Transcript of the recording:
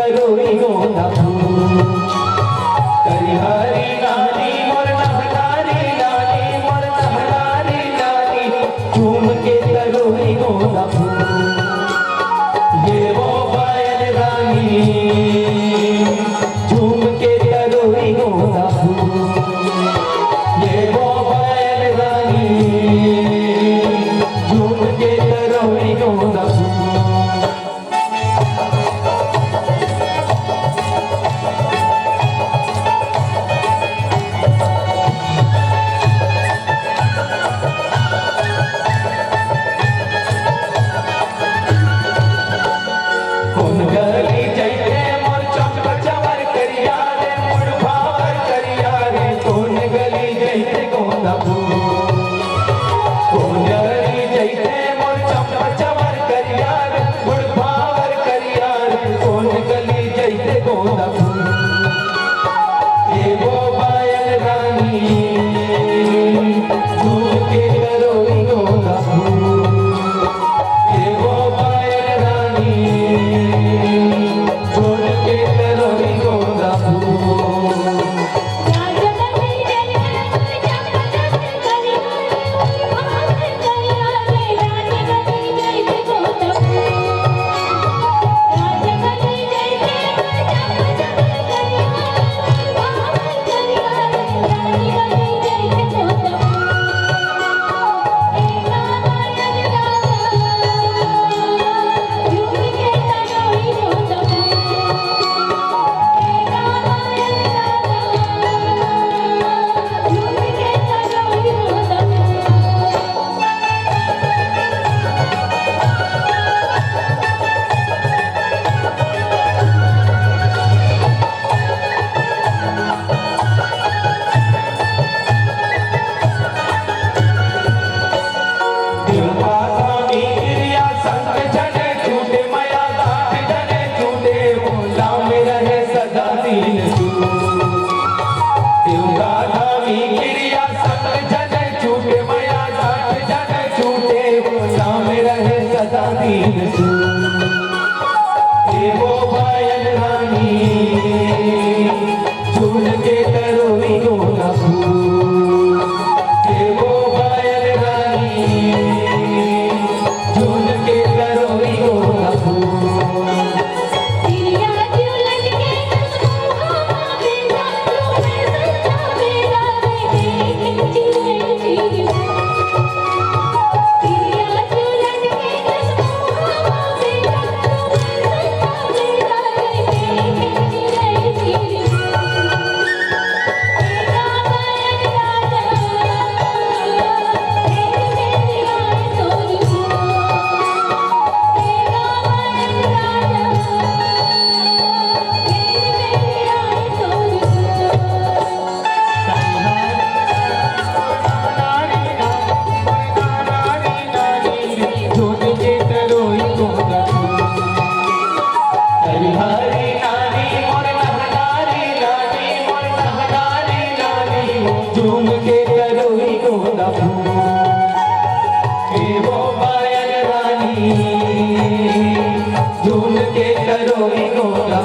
करोई गोंदा करिहारी नानी मोर नहलारी नानी मोर नहलारी नानी झूम के करोई गोंदा ये वो पायल रानी झूम के करोई गोंदा ये वो पायल रानी झूम के करोई गोंदा ये वो पायल रानी झूम के करोई गोंदा ये वो पायल रानी झूम के करोई गोंदा ये वो पायल रानी झूम के करोई गोंदा ये वो पायल रानी झूम के करोई गोंदा झूम के करोई गोंदा ये वो पायल रानी झूम के करोई गोंदा